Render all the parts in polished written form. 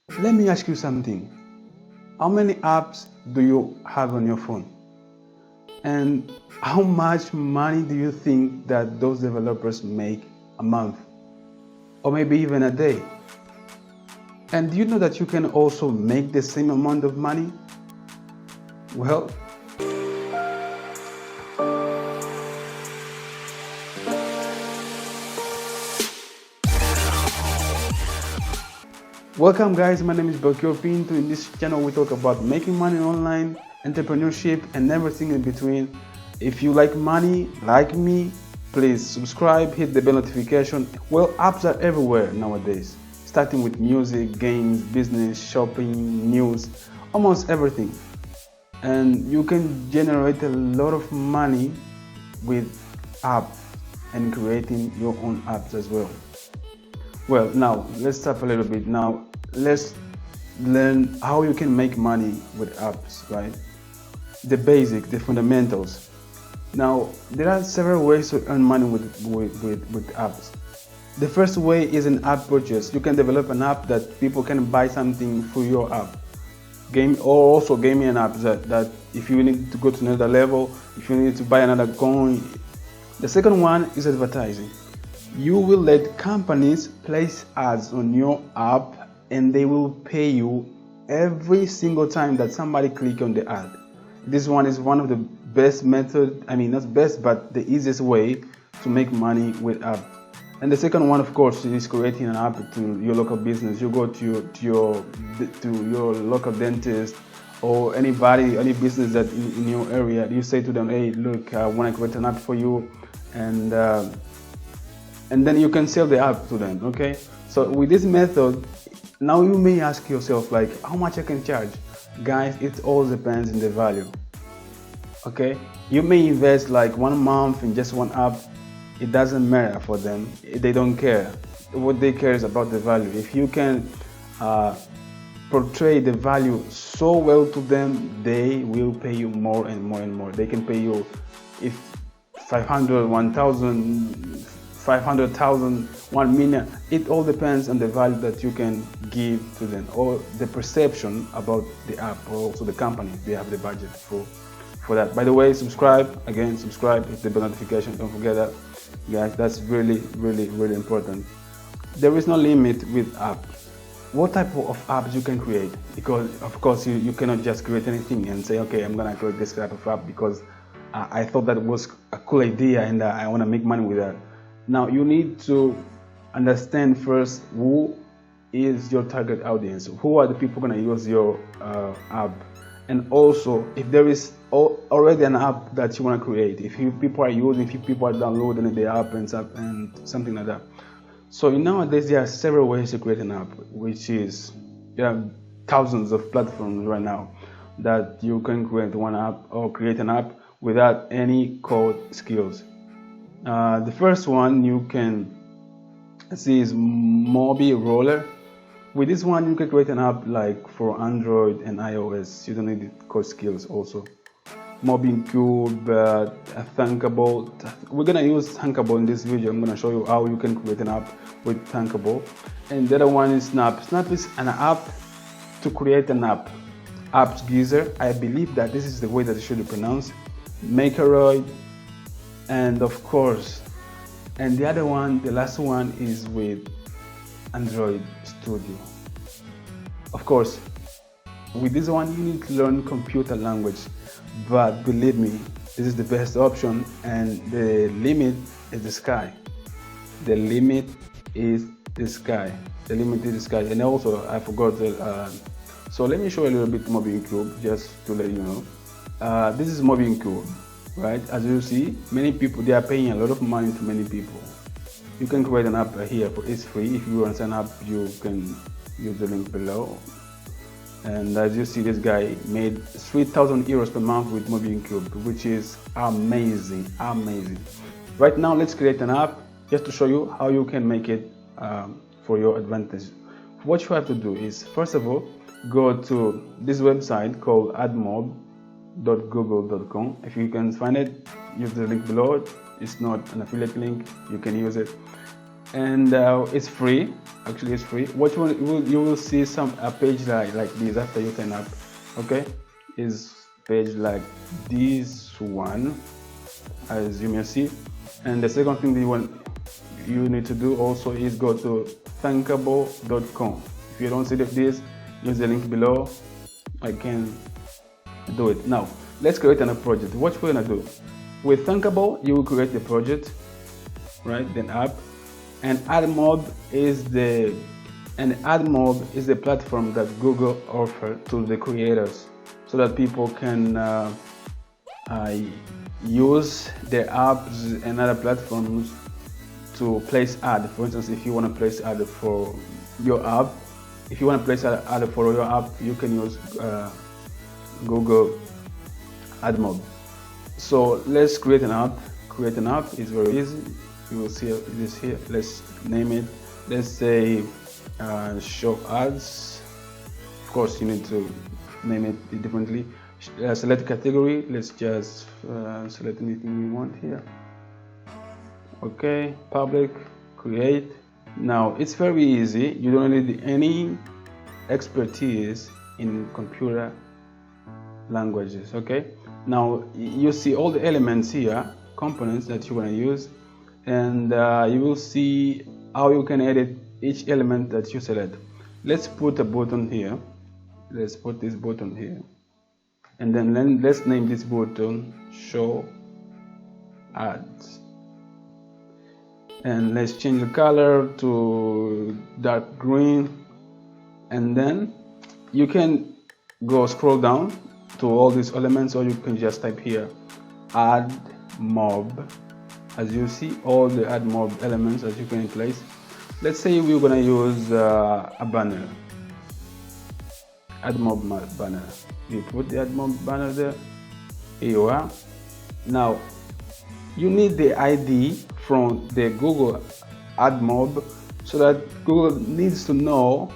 Let me ask you something. How many apps do you have on your phone? And how much money do you think that those developers make a month or maybe even a day? And do you know that you can also make the same amount of money? Well, welcome guys, my name is Belkio Pinto. In this channel we talk about making money online, entrepreneurship and everything in between. If you like money, like me, please subscribe, hit the bell notification. Well, apps are everywhere nowadays, starting with music, games, business, shopping, news, almost everything. And you can generate a lot of money with apps and creating your own apps as well. Well, now let's stop a little bit. Now let's learn how you can make money with apps, right? The basic, the fundamentals. Now there are several ways to earn money with apps. The first way is an app purchase. You can develop an app that people can buy something for your app. Game or also gaming apps that if you need to go to another level, if you need to buy another coin. The second one is advertising. You will let companies place ads on your app and they will pay you every single time that somebody click on the ad. This one is one of the best method, I mean not best but the easiest way to make money with app. And the second one, of course, is creating an app to your local business. You go to your local dentist or anybody, any business that in your area. You say to them, "Hey, look, I want to create an app for you," and uh, and then you can sell the app to them. Okay. So with this method, now you may ask yourself, like, how much I can charge? Guys, it all depends on the value. Okay, you may invest like 1 month in just one app. It doesn't matter for them, they don't care. What they care is about the value. If you can uh, portray the value so well to them, they will pay you more and more and more. They can pay you if 500, 1000, 500,000, 1 million. It all depends on the value that you can give to them or the perception about the app or also the company. They have the budget for that. By the way, subscribe, again, subscribe, hit the bell notification, don't forget that. Guys, that's really, really, really important. There is no limit with apps. What type of apps you can create? Because of course you cannot just create anything and say, okay, I'm gonna create this type of app because I thought that was a cool idea and I want to make money with that. Now you need to understand first who is your target audience, who are the people gonna use your app, and also if there is already an app that you want to create, if people are using, if people are downloading the app and something like that. So nowadays there are several ways to create an app, which is there are thousands of platforms right now that you can create one app or create an app without any code skills. The first one you can see is Mobi Roller. With this one, you can create an app like for Android and iOS. You don't need code skills also. MobiCube, Thunkable. We're gonna use Thunkable in this video. I'm gonna show you how you can create an app with Thunkable. And the other one is Snap. Snap is an app to create an app. AppsGeezer. I believe that this is the way that it should be pronounced. Makeroid, and of course, and the other one, the last one is with Android Studio. Of course, with this one you need to learn computer language, but believe me, this is the best option and the limit is the sky. The limit is the sky. The limit is the sky. And also I forgot the so let me show you a little bit MobiCube just to let you know. This is MobiCube, right? As you see, many people, they are paying a lot of money to many people. You can create an app here, it's free. If you want to sign up, you can use the link below. And as you see, this guy made 3,000 euros per month with MobiCube, which is amazing, amazing. Right now, let's create an app just to show you how you can make it for your advantage. What you have to do is, first of all, go to this website called admob.google.com. If you can find it, use the link below. It's not an affiliate link, you can use it. and it's free. Actually, it's free. What you will see a page like this after you sign up. Okay, is page like this one, as you may see. And the second thing that you need to do also is go to Thunkable.com. If you don't see this, use the link below. I can do it. Now let's create a project. What we're gonna do with Thunkable, you will create the project, right? Then app, and AdMob is the platform that Google offers to the creators, so that people can use their apps and other platforms to place ad. For instance, if you want to place ad for your app, you can use Google AdMob. So let's create an app. Create an app is very easy. You will see this here. Let's name it. Let's say show ads. Of course, you need to name it differently. Select category. Let's just select anything you want here. Okay, public, create. Now it's very easy. You don't need any expertise in computer languages. Okay, now you see all the elements here, components that you want to use, and you will see how you can edit each element that you select. Let's put a button here. Let's put this button here, and then let's name this button show ads, and let's change the color to dark green. And then you can go scroll down to all these elements, or you can just type here AdMob. As you see, all the AdMob elements that you can place. Let's say we're gonna use a banner, AdMob banner. You put the AdMob banner there. Here you are. Now you need the ID from the Google AdMob, so that Google needs to know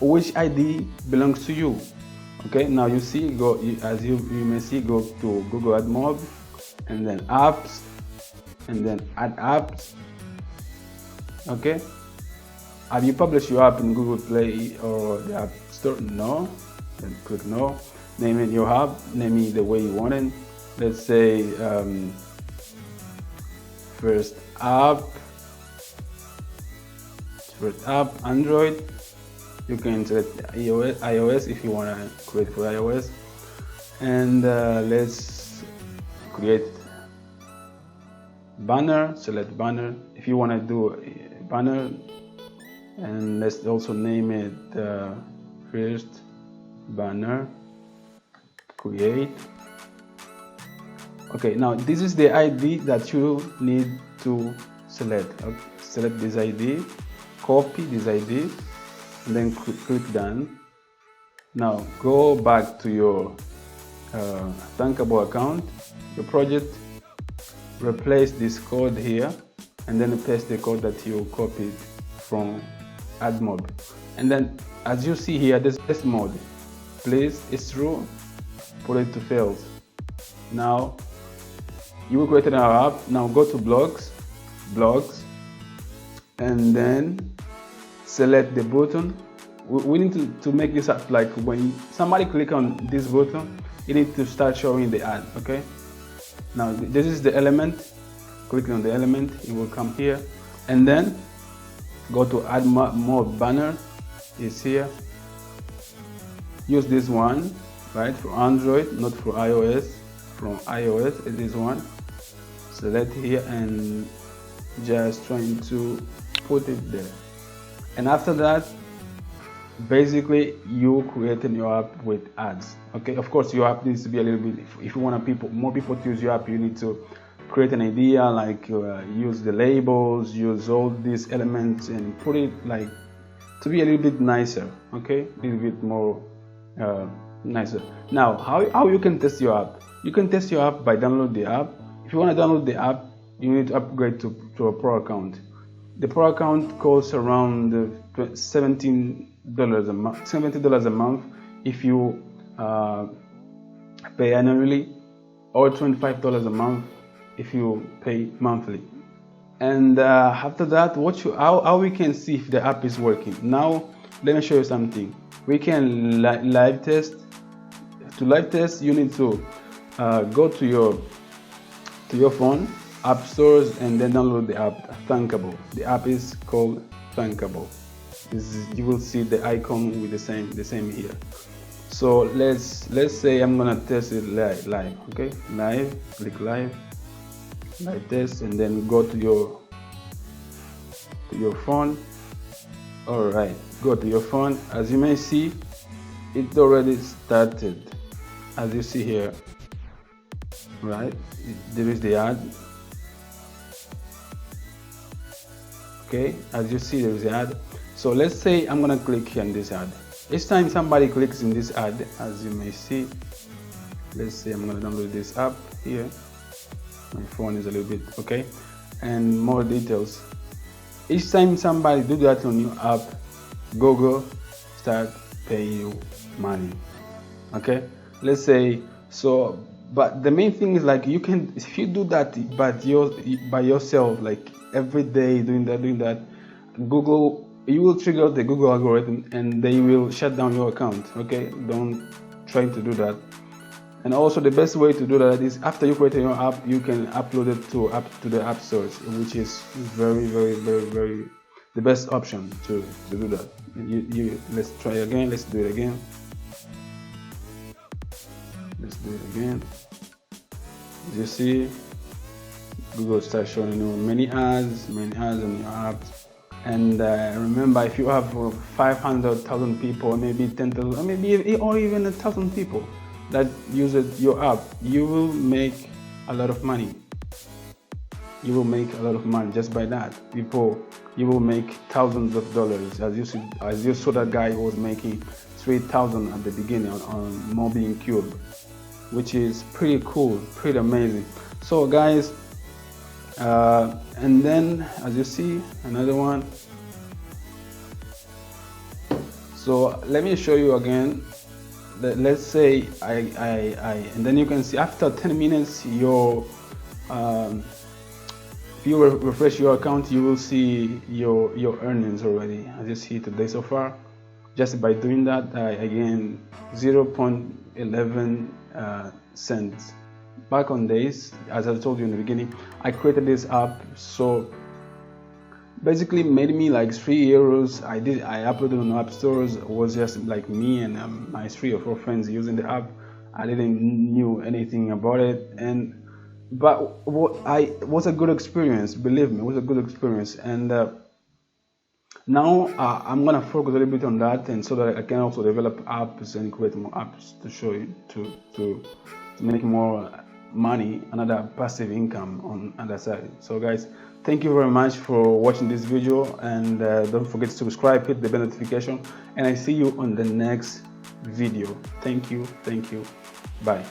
which ID belongs to you. Okay, now you see, as you may see, go to Google AdMob, and then apps, and then add apps. Okay, have you published your app in Google Play or the App Store? No. Then click no. Name it your app, name it the way you want it. Let's say first app Android. You can select iOS if you want to create for iOS. And let's create banner. Select banner if you want to do a banner, and let's also name it first banner. Create. Okay, now this is the ID that you need to select. Select this ID, copy this ID, and then click done. Now go back to your Thunkable account, your project, replace this code here, and then paste the code that you copied from AdMob. And then as you see here, this test mode, please, it's true, put it to fails. Now you will create another app. Now go to blogs, and then select the button. We need to make this app like when somebody click on this button, you need to start showing the ad. Okay, now this is the element. Click on the element, it will come here, and then go to add more banner. It's here. Use this one, right, for Android, not for iOS. From iOS, it is one. Select here and just trying to put it there. And after that, basically you creating your app with ads. Okay, of course your app needs to be a little bit, if you want more people to use your app, you need to create an idea, like use the labels, use all these elements, and put it like to be a little bit nicer. Okay, a little bit more nicer. Now how you can test your app? You can test your app by download the app. If you want to download the app, you need to upgrade to a pro account. The pro account costs around $70 a month if you pay annually, or $25 a month if you pay monthly. And after that, how we can see if the app is working. Now let me show you something. We can live test. To live test, you need to go to your phone, app stores, and then download the app Thunkable. The app is called Thunkable. You will see the icon with the same here. So let's say I'm gonna test it live. Okay, live, click live test, and then go to your phone. All right, go to your phone. As you may see, it already started. As you see here, right, there is the ad. Okay, as you see, there is the ad. So let's say I'm gonna click here on this ad. Each time somebody clicks in this ad, as you may see, let's say I'm gonna download this app here. My phone is a little bit okay, and more details. Each time somebody do that on your app, Google start paying you money. Okay, let's say so. But the main thing is, like, you can, if you do that by yourself, like every day doing that, Google, you will trigger the Google algorithm and they will shut down your account. Okay, don't try to do that. And also the best way to do that is, after you create your app, you can upload it to the app stores, which is very the best option to do that. Let's try again. Let's do it again. As you see, Google starts showing you many ads on your apps. And remember, if you have 500,000 people, maybe 10,000, maybe or even 1,000 people that use your app, you will make a lot of money. You will make a lot of money just by that. You will make thousands of dollars. As you saw, that guy was making 3,000 at the beginning on Mobeing Cube, which is pretty cool, pretty amazing. So guys, and then as you see, another one. So let me show you again. Let's say and then you can see after 10 minutes if you refresh your account, you will see your earnings already. As you see today so far, just by doing that, I gained 0.11 cents. Back on days, as I told you in the beginning, I created this app, so basically made me like €3. I uploaded on app stores. It was just like me and my 3 or 4 friends using the app. I didn't knew anything about it, but it was a good experience. Believe me, it was a good experience. And now I'm gonna focus a little bit on that, and so that I can also develop apps and create more apps to show you to make more money, another passive income on other side. So guys, thank you very much for watching this video, and don't forget to subscribe, hit the bell notification, and I see you on the next video. Thank you, bye.